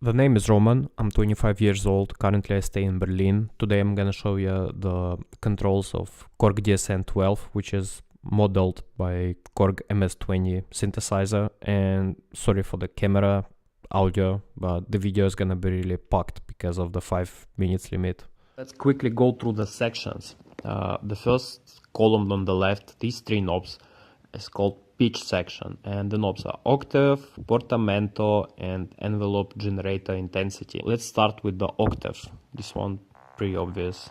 The name is Roman, I'm 25 years old, currently I stay in Berlin. Today I'm gonna show you the controls of korg dsn-12, which is modeled by korg ms-20 synthesizer. And sorry for the camera audio, but the video is gonna be really packed because of the 5 minutes limit. Let's quickly go through the sections. The first column on the left, these 3 knobs, is called pitch section, and the knobs are octave, portamento, and envelope generator intensity. Let's start with the octave. This one pretty obvious.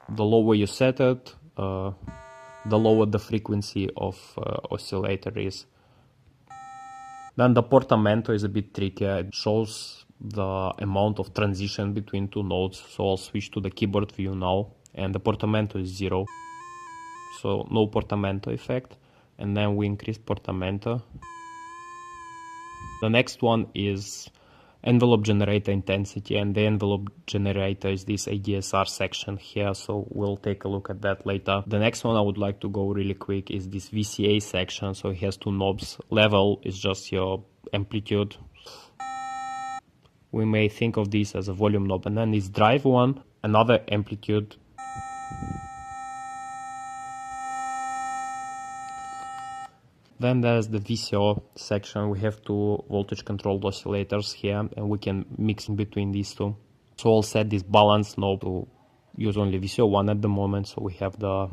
The lower you set it, the lower the frequency of oscillator is. Then the portamento is a bit trickier. It shows the amount of transition between 2 notes. So I'll switch to the keyboard view now, and the portamento is 0, so no portamento effect. And then we increase portamento. The next one is envelope generator intensity, and the envelope generator is this ADSR section here, so we'll take a look at that later. The next one I would like to go really quick is this VCA section, so it has 2 knobs. Level is just your amplitude. We may think of this as a volume knob. And then this drive one, another amplitude. Then there's the VCO section. We have 2 voltage controlled oscillators here, and we can mix in between these 2. So I'll set this balance knob to use only VCO 1 at the moment. So we have the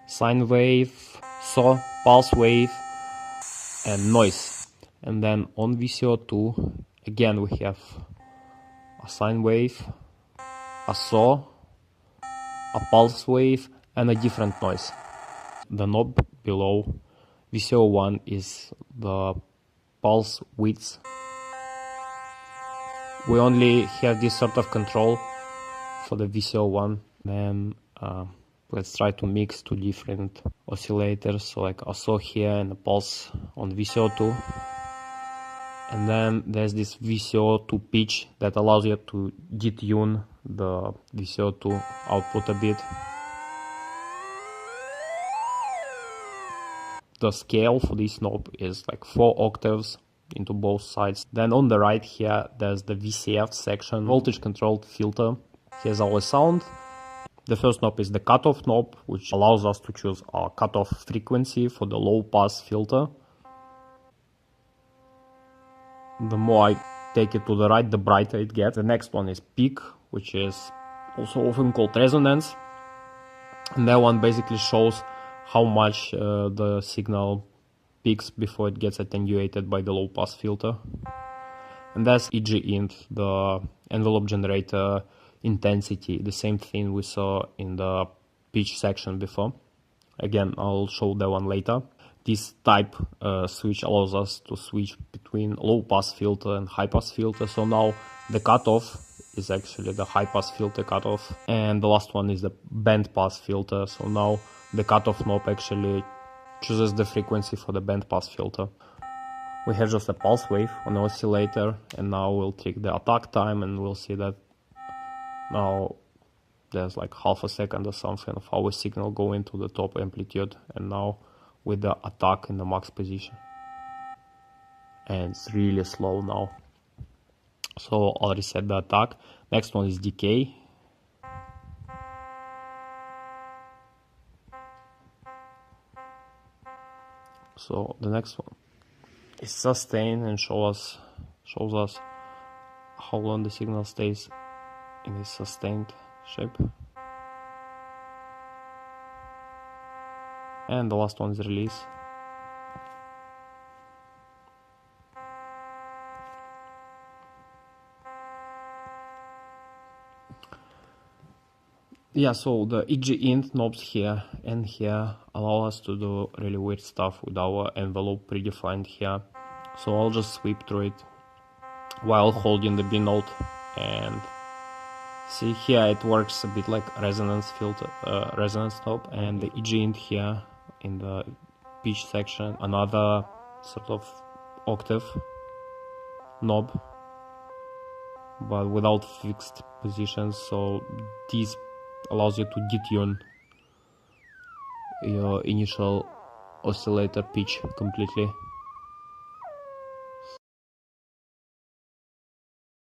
sine wave, saw, pulse wave, and noise. And then on VCO 2, again we have a sine wave, a saw, a pulse wave, and a different noise. The knob below VCO 1 is the pulse width. We only have this sort of control for the VCO 1. Then let's try to mix 2 different oscillators, so like a saw here and a pulse on VCO 2. And then there's this VCO 2 pitch that allows you to detune the VCO 2 output a bit. The scale for this knob is like 4 octaves into both sides. Then on the right here, there's the VCF section, voltage controlled filter. Here's our sound. The first knob is the cutoff knob, which allows us to choose our cutoff frequency for the low pass filter. The more I take it to the right, the brighter it gets. The next one is peak, which is also often called resonance. And that one basically shows how much the signal peaks before it gets attenuated by the low pass filter. And that's EG-int, the envelope generator intensity, the same thing we saw in the pitch section before. Again, I'll show that one later. This type switch allows us to switch between low pass filter and high pass filter. So now the cutoff is actually the high pass filter cutoff, and the last one is the band pass filter. So now the cutoff knob actually chooses the frequency for the band pass filter. We have just a pulse wave on the oscillator, and now we'll take the attack time, and we'll see that now there's like half a second or something of our signal going to the top amplitude, and now with the attack in the max position. And it's really slow now. So I'll reset the attack. Next one is decay. So the next one is sustain, and shows us how long the signal stays in this sustained shape. And the last one is release. Yeah, so the EG-int knobs here and here allow us to do really weird stuff with our envelope predefined here. So I'll just sweep through it while holding the B note, and see here it works a bit like resonance filter, resonance knob. And the EG-int here in the pitch section, another sort of octave knob, but without fixed positions. So these allows you to detune your initial oscillator pitch completely.